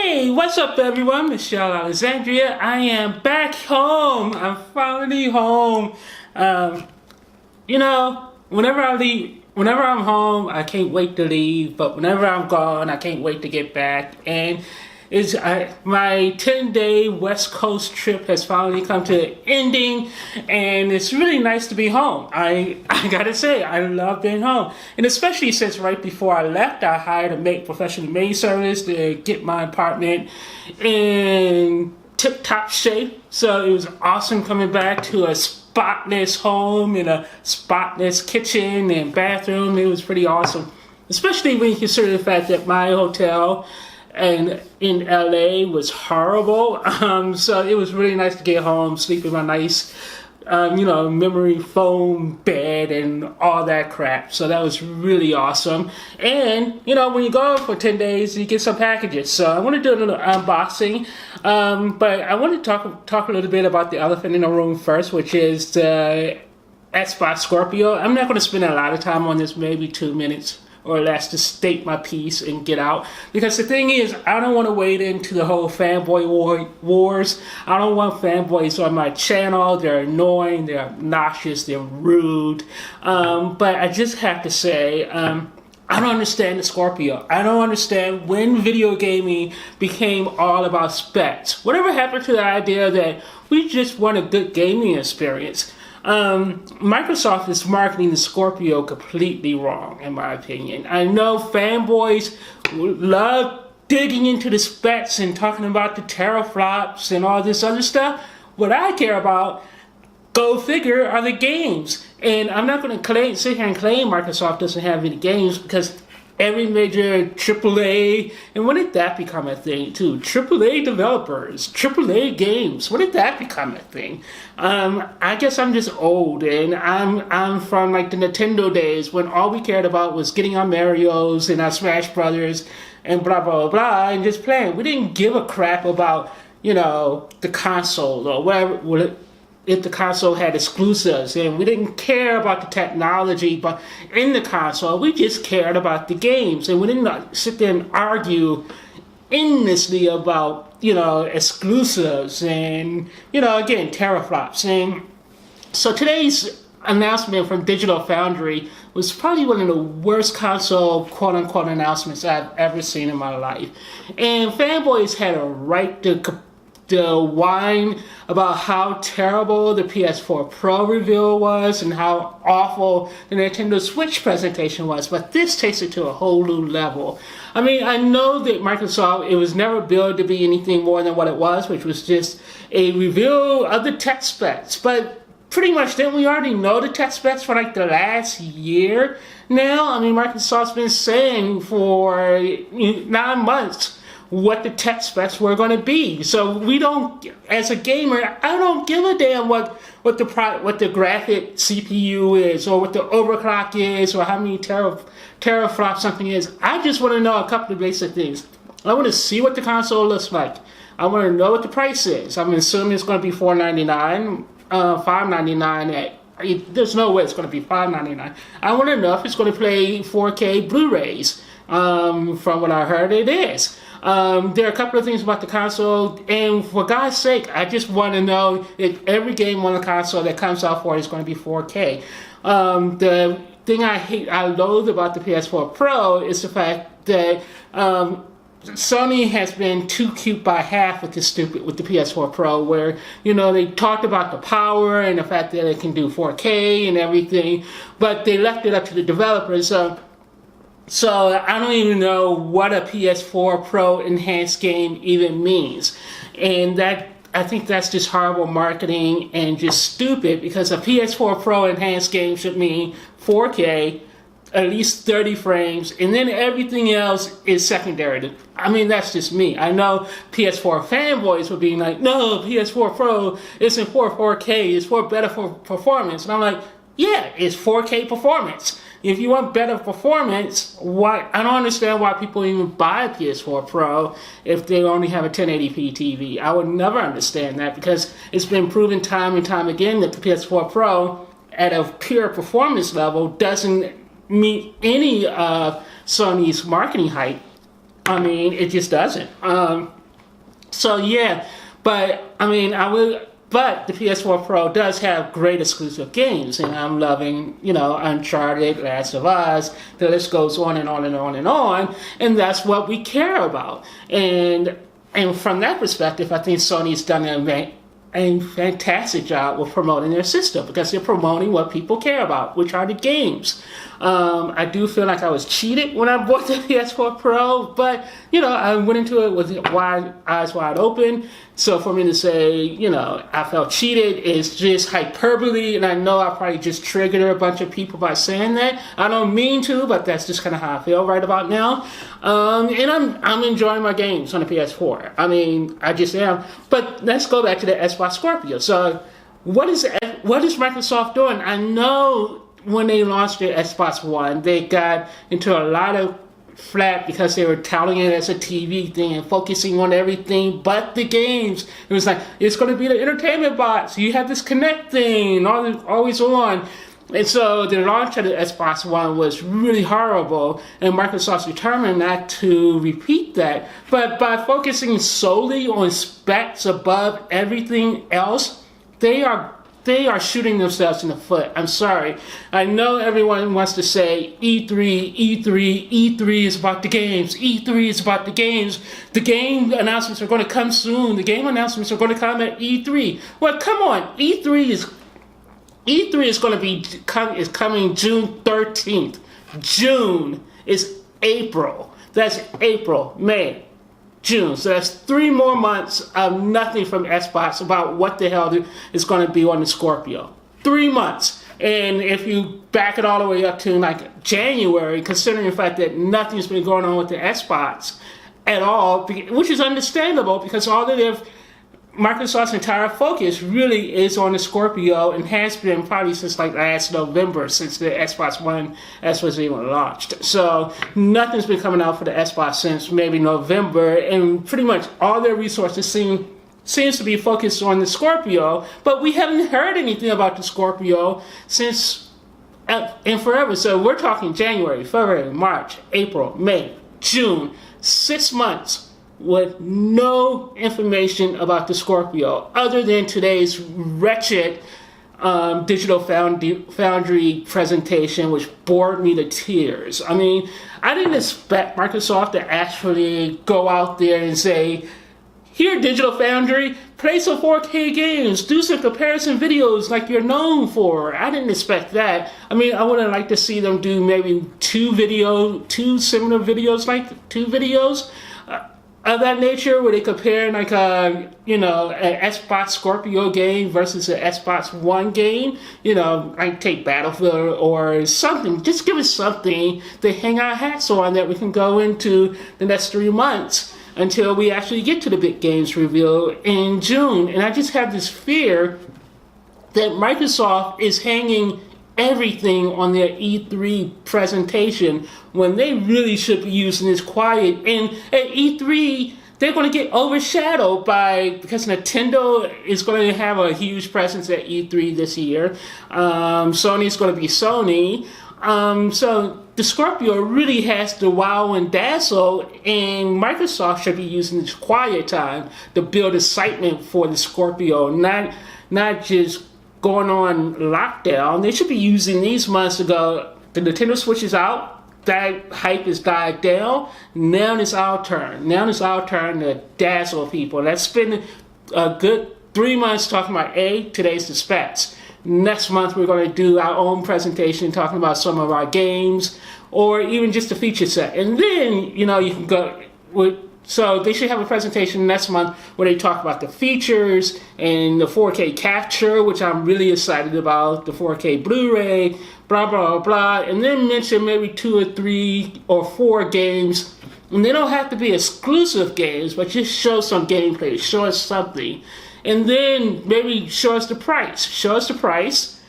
Hey, what's up everyone? Michelle Alexandria. I am back home. I'm finally home. Whenever I'm home, I can't wait to leave. But whenever I'm gone, I can't wait to get back. And my 10-day West Coast trip has finally come to an ending, and it's really nice to be home. I gotta say, I love being home, and especially since right before I left, I hired a professional maid service to get my apartment in tip-top shape. So it was awesome coming back to a spotless home and a spotless kitchen and bathroom. It was pretty awesome, especially when you consider the fact that my hotel and in LA was horrible. So it was really nice to get home, sleep in my nice, memory foam bed and all that crap. So that was really awesome. And, when you go for 10 days, you get some packages. So I want to do a little unboxing. But I want to talk a little bit about the elephant in the room first, which is the Xbox Scorpio. I'm not going to spend a lot of time on this, maybe 2 minutes or less, to state my piece and get out. Because the thing is, I don't want to wade into the whole fanboy wars. I don't want fanboys on my channel. They're annoying, they're obnoxious, they're rude. But I just have to say, I don't understand the Scorpio. I don't understand when video gaming became all about specs. Whatever happened to the idea that we just want a good gaming experience? Microsoft is marketing the Scorpio completely wrong, in my opinion. I know fanboys love digging into the specs and talking about the teraflops and all this other stuff. What I care about, go figure, are the games. And I'm not going to sit here and claim Microsoft doesn't have any games, because every major AAA, and when did that become a thing too? AAA developers, AAA games, when did that become a thing? I guess I'm just old, and I'm from like the Nintendo days when all we cared about was getting our Marios and our Smash Brothers and blah blah blah and just playing. We didn't give a crap about the console or whatever. If the console had exclusives, and we didn't care about the technology but in the console, we just cared about the games, and we didn't sit there and argue endlessly about exclusives and again, teraflops. And so today's announcement from Digital Foundry was probably one of the worst console quote-unquote announcements I've ever seen in my life, and fanboys had a right to whine about how terrible the PS4 Pro reveal was and how awful the Nintendo Switch presentation was, but this takes it to a whole new level. I mean, I know that Microsoft, it was never billed to be anything more than what it was, which was just a reveal of the tech specs, but pretty much then we already know the tech specs for like the last year now. I mean, Microsoft's been saying for 9 months what the tech specs were going to be. So we don't, as a gamer, I don't give a damn what the graphic CPU is, or what the overclock is, or how many teraflops something is. I just want to know a couple of basic things. I want to see what the console looks like. I want to know what the price is. I'm assuming it's going to be $499, $599. There's no way it's going to be $599. I want to know if it's going to play 4K Blu-rays. From what I heard, it is. There are a couple of things about the console, and for God's sake, I just want to know if every game on the console that comes out for it is going to be 4K. The thing I loathe about the PS4 Pro is the fact that Sony has been too cute by half with the PS4 Pro, where they talked about the power and the fact that it can do 4K and everything, but they left it up to the developers. So I don't even know what a PS4 Pro enhanced game even means. And I think that's just horrible marketing and just stupid, because a PS4 Pro enhanced game should mean 4K, at least 30 frames, and then everything else is secondary. I mean, that's just me. I know PS4 fanboys would be like, no, PS4 Pro isn't for 4K, it's for better performance. And I'm like, yeah, it's 4K performance. If you want better performance, I don't understand why people even buy a PS4 Pro if they only have a 1080p TV. I would never understand that, because it's been proven time and time again that the PS4 Pro at a pure performance level doesn't meet any of Sony's marketing hype. I mean, it just doesn't. So yeah, but I mean, but the PS4 Pro does have great exclusive games, and I'm loving, Uncharted, Last of Us. The list goes on and on and on and on, and that's what we care about. And from that perspective, I think Sony's done a fantastic job with promoting their system, because they're promoting what people care about, which are the games. I do feel like I was cheated when I bought the PS4 Pro, but I went into it with eyes wide open. So for me to say, I felt cheated is just hyperbole, and I know I probably just triggered a bunch of people by saying that. I don't mean to, but that's just kind of how I feel right about now. And I'm enjoying my games on the PS4. I mean, I just am. But let's go back to the Xbox Scorpio. So what is Microsoft doing? I know when they launched the Xbox One, they got into a lot of flat because they were touting it as a TV thing and focusing on everything but the games. It was like, it's going to be the entertainment box. You have this Connect thing, always on. And so the launch of the Xbox One was really horrible, and Microsoft's determined not to repeat that. But by focusing solely on specs above everything else, they are shooting themselves in the foot. I'm sorry. I know everyone wants to say E3 is about the games. E3 is about the games. The game announcements are going to come soon. The game announcements are going to come at E3. Well, come on. E3 is going to be coming June 13th. June is April. That's April, May, June. So that's 3 more months of nothing from Xbox about what the hell is going to be on the Scorpio. 3 months. And if you back it all the way up to like January, considering the fact that nothing's been going on with the Xbox at all, which is understandable because Microsoft's entire focus really is on the Scorpio, and has been probably since like last November, since the Xbox One S was even launched. So nothing's been coming out for the Xbox since maybe November, and pretty much all their resources seems to be focused on the Scorpio, but we haven't heard anything about the Scorpio since in forever. So we're talking January, February, March, April, May, June, 6 months with no information about the Scorpio other than today's wretched Digital Foundry presentation, which bored me to tears. I mean, I didn't expect Microsoft to actually go out there and say, here, Digital Foundry, play some 4K games, do some comparison videos like you're known for. I didn't expect that. I mean, I would have liked to see them do maybe two similar videos, of that nature, where they compare like an Xbox Scorpio game versus an Xbox One game. Like take Battlefield or something. Just give us something to hang our hats on that we can go into the next 3 months until we actually get to the big games reveal in June. And I just have this fear that Microsoft is hanging everything on their E3 presentation when they really should be using this quiet. And at E3, they're going to get overshadowed because Nintendo is going to have a huge presence at E3 this year. Sony's going to be Sony. So the Scorpio really has to wow and dazzle, and Microsoft should be using this quiet time to build excitement for the Scorpio, not just going on lockdown. They should be using these months to go, the Nintendo Switch is out, that hype has died down, now it's our turn. Now it's our turn to dazzle people. Let's spend a good 3 months talking about today's the specs. Next month we're going to do our own presentation talking about some of our games, or even just the feature set. And then, you can go so they should have a presentation next month where they talk about the features and the 4K capture, which I'm really excited about, the 4K Blu-ray, blah, blah, blah, and then mention maybe 2 or 3 or 4 games. And they don't have to be exclusive games, but just show some gameplay, show us something. And then maybe show us the price. Show us the price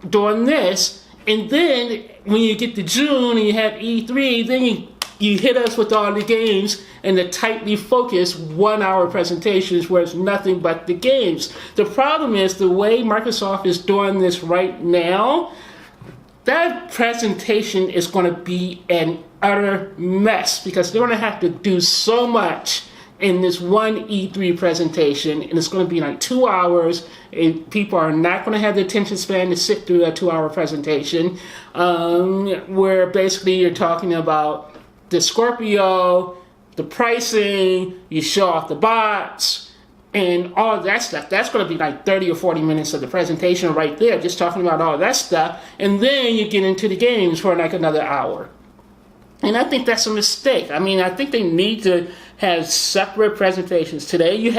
doing this. And then when you get to June and you have E3, then you hit us with all the games and the tightly focused 1 hour presentations where it's nothing but the games. The problem is the way Microsoft is doing this right now, that presentation is going to be an utter mess because they're going to have to do so much in this one E3 presentation, and it's going to be like 2 hours, and people are not going to have the attention span to sit through a 2-hour presentation, where basically you're talking about the Scorpio, the pricing, you show off the bots, and all that stuff. That's going to be like 30 or 40 minutes of the presentation right there, just talking about all that stuff, and then you get into the games for like another hour. And I think that's a mistake. I mean, I think they need to have separate presentations. Today you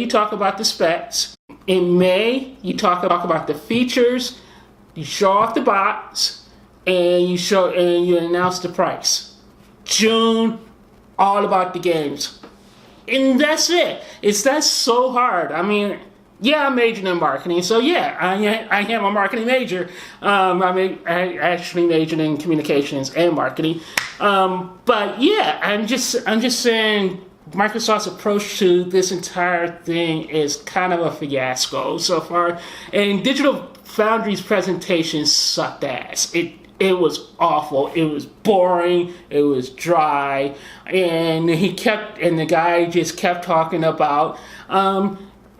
talk about the specs. In May, you talk about the features. You show off the box, and you announce the price. June, all about the games, and that's it. That's so hard. I mean, yeah, I'm majoring in marketing, so yeah, I am a marketing major. I actually majored in communications and marketing. But yeah, I'm just saying Microsoft's approach to this entire thing is kind of a fiasco so far. And Digital Foundry's presentation sucked ass. It was awful. It was boring. It was dry, and the guy just kept talking about.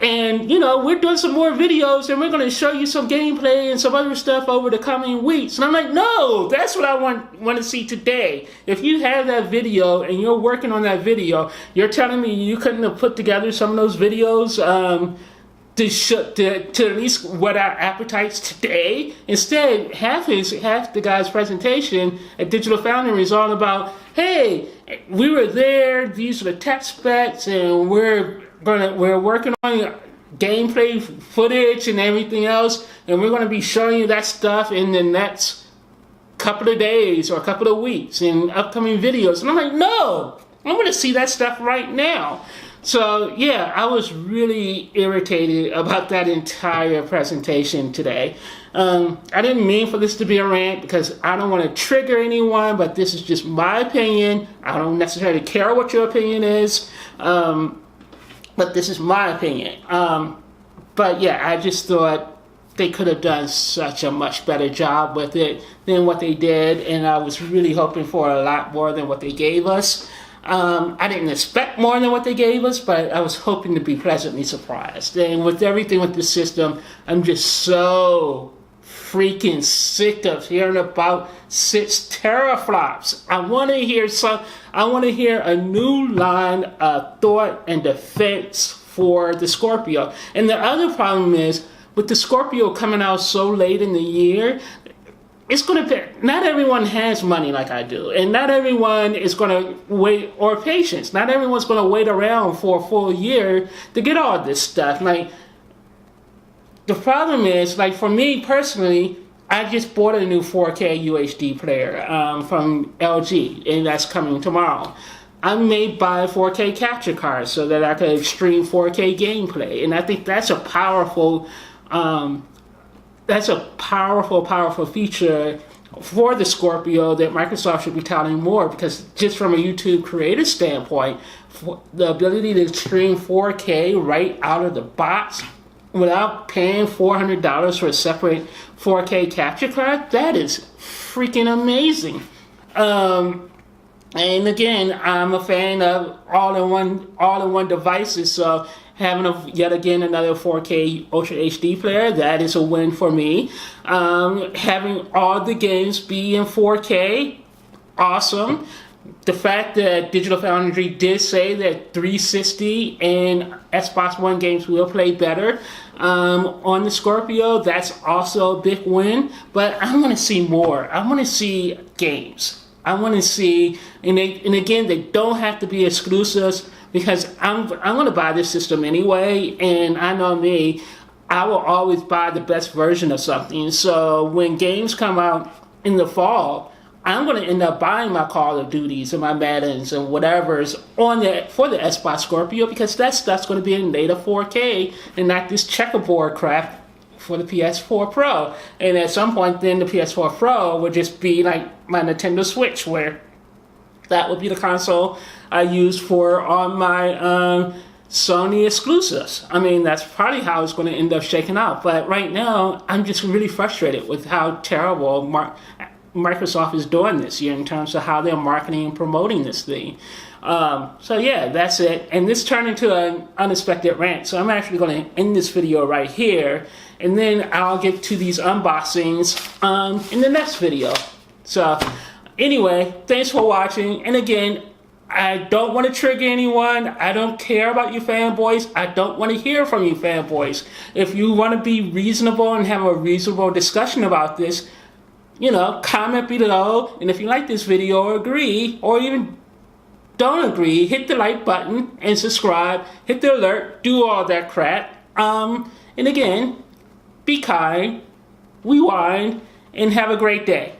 And, we're doing some more videos, and we're going to show you some gameplay and some other stuff over the coming weeks. And I'm like, no, that's what I want to see today. If you have that video and you're working on that video, you're telling me you couldn't have put together some of those videos to at least whet our appetites today. Instead, half the guy's presentation at Digital Foundry is all about, hey, we were there, these are the tech specs, and we're working on gameplay footage and everything else, and we're going to be showing you that stuff in the next couple of days or a couple of weeks in upcoming videos. And I'm like, no, I want to see that stuff right now. So yeah, I was really irritated about that entire presentation today. I didn't mean for this to be a rant because I don't want to trigger anyone, but this is just my opinion. I don't necessarily care what your opinion is. But this is my opinion. But yeah, I just thought they could have done such a much better job with it than what they did, and I was really hoping for a lot more than what they gave us. I didn't expect more than what they gave us, but I was hoping to be pleasantly surprised. And with everything with the system, I'm just so freaking sick of hearing about 6 teraflops. I want to hear a new line of thought and defense for the Scorpio. And the other problem is, with the Scorpio coming out so late in the year, it's going to not everyone has money like I do, and not everyone is going to wait, or patience. Not everyone's going to wait around for a full year to get all this stuff. Like, the problem is, like, for me personally, I just bought a new 4K UHD player from LG, and that's coming tomorrow. I may buy a 4K capture card so that I can stream 4K gameplay, and I think that's a powerful powerful feature for the Scorpio that Microsoft should be touting more, because just from a YouTube creator standpoint, the ability to stream 4K right out of the box without paying $400 for a separate 4K capture card, that is freaking amazing. And again, I'm a fan of all-in-one devices, so having yet again another 4K Ultra HD player, that is a win for me. Having all the games be in 4K, awesome. The fact that Digital Foundry did say that 360 and Xbox One games will play better on the Scorpio, that's also a big win. But I want to see more. I want to see games. I want to see, and again, they don't have to be exclusives, because I'm going to buy this system anyway, and I know me, I will always buy the best version of something. So when games come out in the fall, I'm going to end up buying my Call of Duties and my Maddens and whatever's for the Xbox Scorpio, because that stuff's going to be in native 4K and not this checkerboard crap for the PS4 Pro. And at some point then the PS4 Pro would just be like my Nintendo Switch, where that would be the console I use for all my Sony exclusives. I mean, that's probably how it's going to end up shaking out. But right now, I'm just really frustrated with how terrible Microsoft is doing this year in terms of how they're marketing and promoting this thing. So yeah, that's it. And this turned into an unexpected rant. So I'm actually going to end this video right here. And then I'll get to these unboxings in the next video. So anyway, thanks for watching. And again, I don't want to trigger anyone. I don't care about you fanboys. I don't want to hear from you fanboys. If you want to be reasonable and have a reasonable discussion about this, you know, comment below. And if you like this video or agree, or even don't agree, hit the like button and subscribe. Hit the alert. Do all that crap. And again, be kind, rewind, and have a great day.